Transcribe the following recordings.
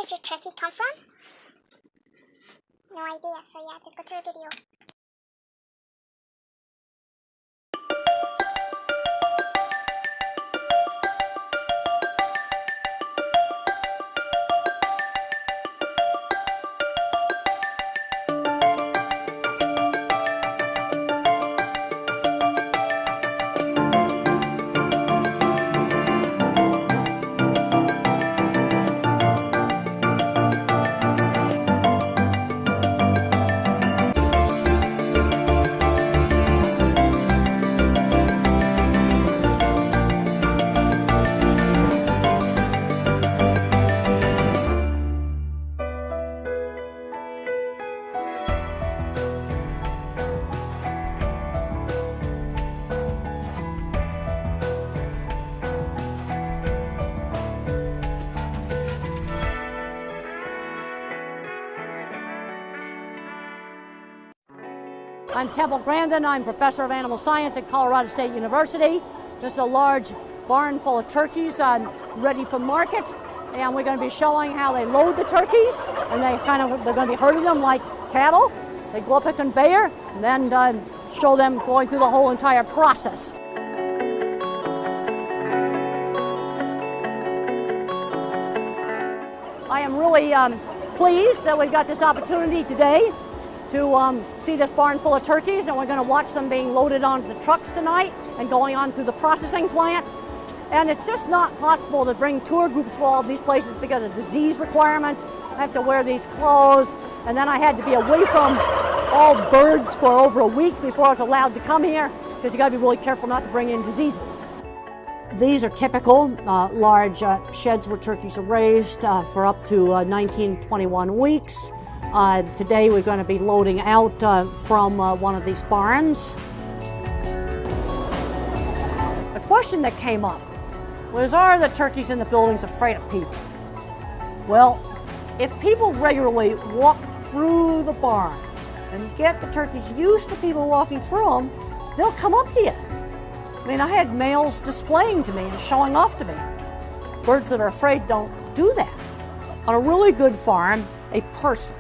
does your turkey come from? No idea, so yeah, let's go to the video. I'm Temple Grandin. I'm professor of animal science at Colorado State University. This is a large barn full of turkeys ready for market, and we're going to be showing how they load the turkeys, and they're going to be herding them like cattle. They go up a conveyor, and then show them going through the whole entire process. I am really pleased that we've got this opportunity today to see this barn full of turkeys, and we're going to watch them being loaded onto the trucks tonight and going on through the processing plant. And it's just not possible to bring tour groups for all of these places because of disease requirements. I have to wear these clothes, and then I had to be away from all birds for over a week before I was allowed to come here, because you got to be really careful not to bring in diseases. These are typical large sheds where turkeys are raised for up to 19-21 weeks. Today we're going to be loading out from one of these barns. The question that came up was, are the turkeys in the buildings afraid of people? Well, if people regularly walk through the barn and get the turkeys used to people walking through them, they'll come up to you. I mean, I had males displaying to me and showing off to me. Birds that are afraid don't do that. On a really good farm, a person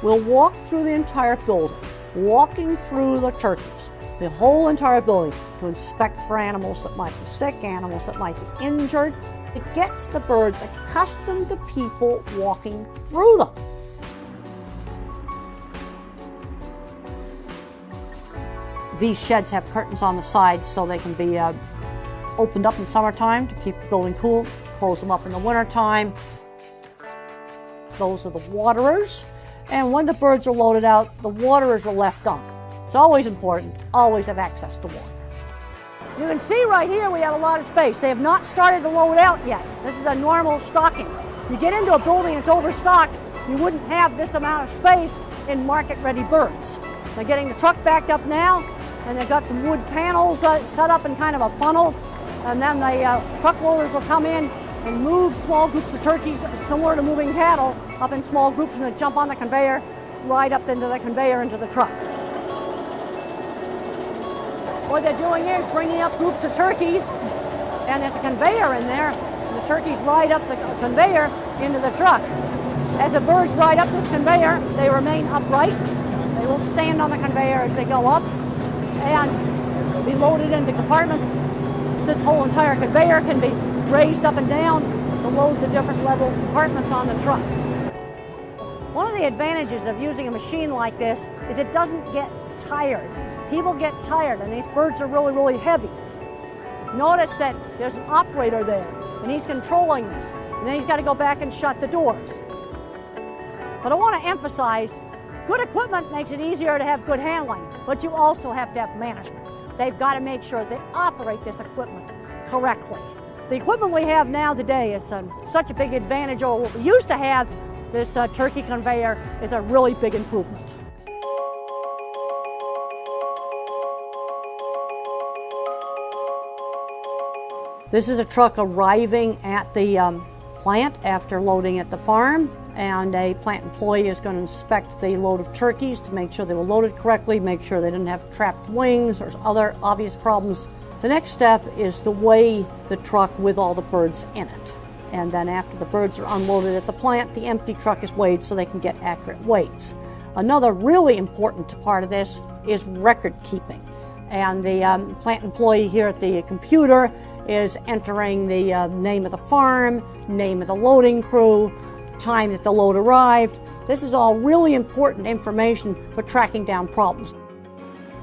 will walk through the entire building, walking through the turkeys, the whole entire building, to inspect for animals that might be sick, animals that might be injured. It gets the birds accustomed to people walking through them. These sheds have curtains on the sides so they can be opened up in summertime to keep the building cool, close them up in the wintertime. Those are the waterers. And when the birds are loaded out, the waterers are left on. It's always important, always have access to water. You can see right here we have a lot of space. They have not started to load out yet. This is a normal stocking. You get into a building that's overstocked, you wouldn't have this amount of space in market-ready birds. They're getting the truck backed up now, and they've got some wood panels set up in kind of a funnel, and then the truck loaders will come in and move small groups of turkeys, similar to moving cattle, up in small groups, and they jump on the conveyor, ride up into the conveyor into the truck. What they're doing here is bringing up groups of turkeys, and there's a conveyor in there, and the turkeys ride up the conveyor into the truck. As the birds ride up this conveyor, they remain upright. They will stand on the conveyor as they go up and be loaded into compartments. This whole entire conveyor can be raised up and down to load the different level compartments on the truck. One of the advantages of using a machine like this is it doesn't get tired. People get tired, and these birds are really, really heavy. Notice that there's an operator there, and he's controlling this, and then he's got to go back and shut the doors. But I want to emphasize, good equipment makes it easier to have good handling, but you also have to have management. They've got to make sure they operate this equipment correctly. The equipment we have now today is such a big advantage over what we used to have. This turkey conveyor is a really big improvement. This is a truck arriving at the plant after loading at the farm, and a plant employee is going to inspect the load of turkeys to make sure they were loaded correctly, make sure they didn't have trapped wings or other obvious problems. The next step is to weigh the truck with all the birds in it. And then after the birds are unloaded at the plant, the empty truck is weighed so they can get accurate weights. Another really important part of this is record keeping. And the plant employee here at the computer is entering the name of the farm, name of the loading crew, time that the load arrived. This is all really important information for tracking down problems.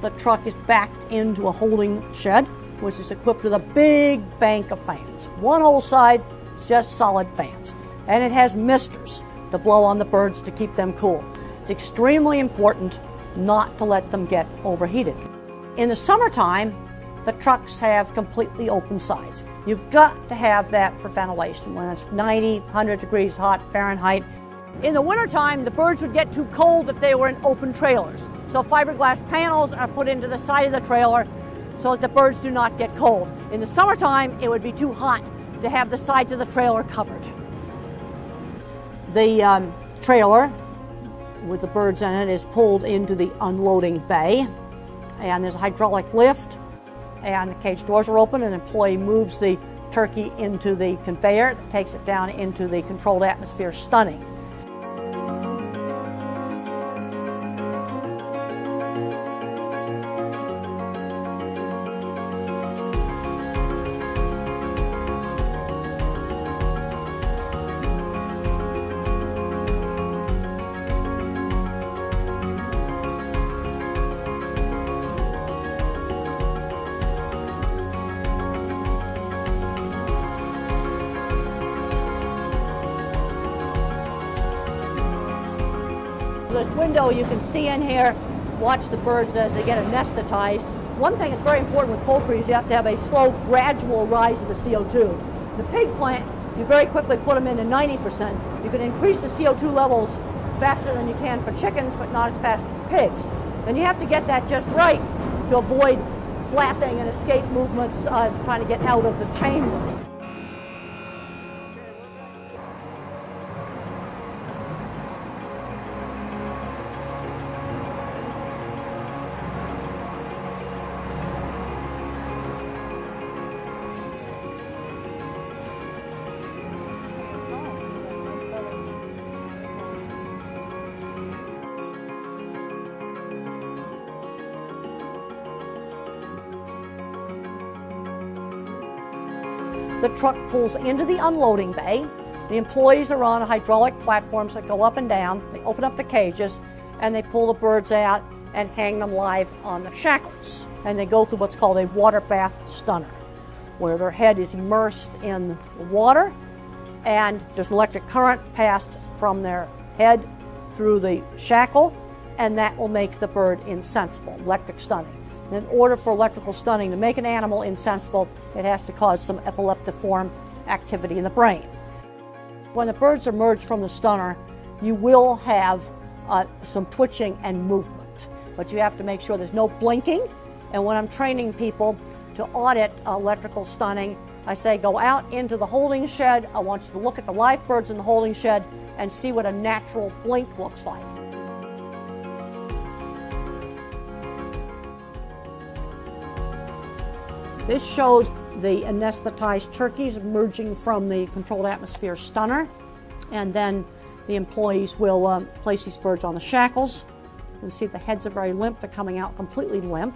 The truck is backed into a holding shed, which is equipped with a big bank of fans. One whole side is just solid fans. And it has misters to blow on the birds to keep them cool. It's extremely important not to let them get overheated. In the summertime, the trucks have completely open sides. You've got to have that for ventilation when it's 90, 100 degrees hot Fahrenheit. In the wintertime, the birds would get too cold if they were in open trailers. So fiberglass panels are put into the side of the trailer so that the birds do not get cold. In the summertime, it would be too hot to have the sides of the trailer covered. The trailer with the birds in it is pulled into the unloading bay, and there's a hydraulic lift, and the cage doors are open, and an employee moves the turkey into the conveyor that takes it down into the controlled atmosphere stunning. This window you can see in here, watch the birds as they get anesthetized. One thing that's very important with poultry is you have to have a slow, gradual rise of the CO2. The pig plant, you very quickly put them into 90%. You can increase the CO2 levels faster than you can for chickens, but not as fast as pigs. And you have to get that just right to avoid flapping and escape movements trying to get out of the chamber. The truck pulls into the unloading bay. The employees are on hydraulic platforms that go up and down. They open up the cages and they pull the birds out and hang them live on the shackles. And they go through what's called a water bath stunner, where their head is immersed in the water and there's an electric current passed from their head through the shackle, and that will make the bird insensible, electric stunning. In order for electrical stunning to make an animal insensible, it has to cause some epileptiform activity in the brain. When the birds emerge from the stunner, you will have some twitching and movement, but you have to make sure there's no blinking. And when I'm training people to audit electrical stunning, I say go out into the holding shed. I want you to look at the live birds in the holding shed and see what a natural blink looks like. This shows the anesthetized turkeys emerging from the controlled atmosphere stunner, and then the employees will place these birds on the shackles. You can see the heads are very limp, they're coming out completely limp.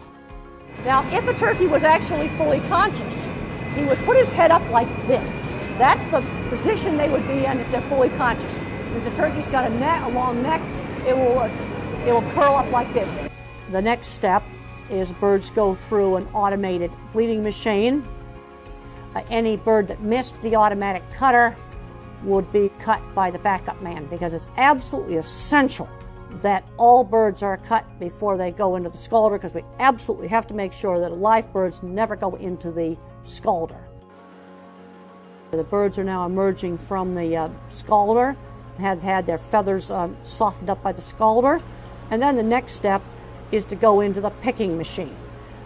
Now, if a turkey was actually fully conscious, he would put his head up like this. That's the position they would be in if they're fully conscious. If the turkey's got a long neck, it will curl up like this. The next step is birds go through an automated bleeding machine. Any bird that missed the automatic cutter would be cut by the backup man, because it's absolutely essential that all birds are cut before they go into the scalder, because we absolutely have to make sure that live birds never go into the scalder. The birds are now emerging from the scalder, have had their feathers softened up by the scalder, and then the next step is to go into the picking machine,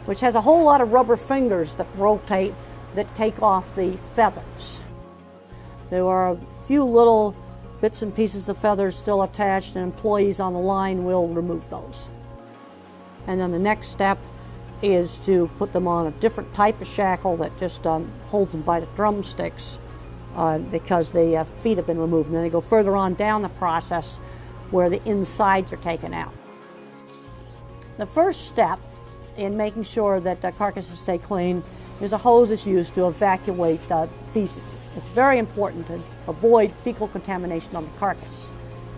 which has a whole lot of rubber fingers that rotate that take off the feathers. There are a few little bits and pieces of feathers still attached, and employees on the line will remove those. And then the next step is to put them on a different type of shackle that just holds them by the drumsticks because the feet have been removed. And then they go further on down the process where the insides are taken out. The first step in making sure that carcasses stay clean is a hose is used to evacuate feces. It's very important to avoid fecal contamination on the carcass.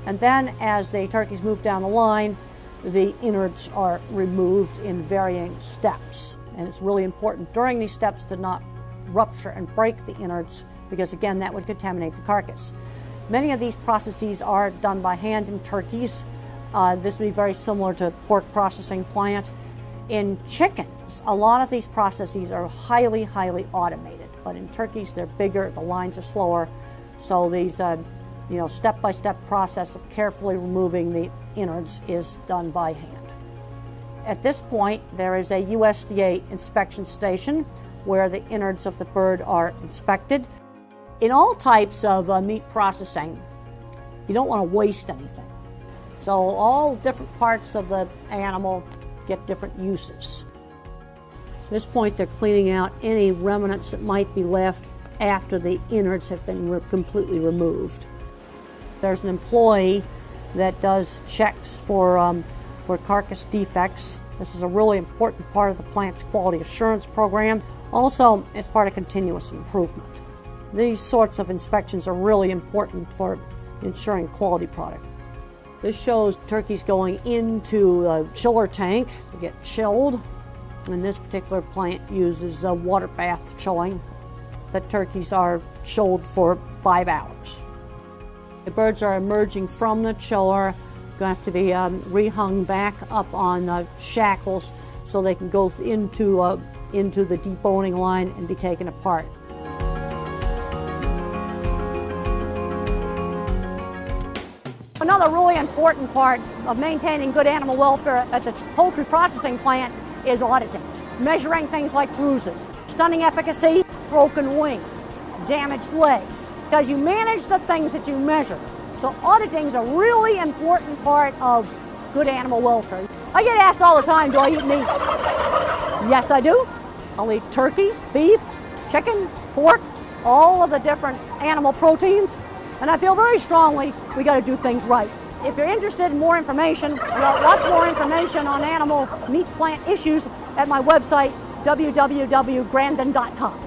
And then as the turkeys move down the line, the innards are removed in varying steps. And it's really important during these steps to not rupture and break the innards, because again, that would contaminate the carcass. Many of these processes are done by hand in turkeys. This would be very similar to pork processing plant. In chickens, a lot of these processes are highly automated, but in turkeys, they're bigger, the lines are slower, so these step-by-step process of carefully removing the innards is done by hand. At this point, there is a USDA inspection station where the innards of the bird are inspected. In all types of meat processing, you don't want to waste anything. So all different parts of the animal get different uses. At this point, they're cleaning out any remnants that might be left after the innards have been completely removed. There's an employee that does checks for carcass defects. This is a really important part of the plant's quality assurance program. Also, it's part of continuous improvement. These sorts of inspections are really important for ensuring quality product. This shows turkeys going into a chiller tank to get chilled. And this particular plant uses water bath chilling. The turkeys are chilled for 5 hours. The birds are emerging from the chiller, going to have to be rehung back up on shackles so they can go into the deboning line and be taken apart. Another really important part of maintaining good animal welfare at the poultry processing plant is auditing. Measuring things like bruises, stunning efficacy, broken wings, damaged legs. Because you manage the things that you measure. So auditing is a really important part of good animal welfare. I get asked all the time, do I eat meat? Yes, I do. I'll eat turkey, beef, chicken, pork, all of the different animal proteins. And I feel very strongly we got to do things right. If you're interested in more information, lots more information on animal meat plant issues at my website, www.grandin.com.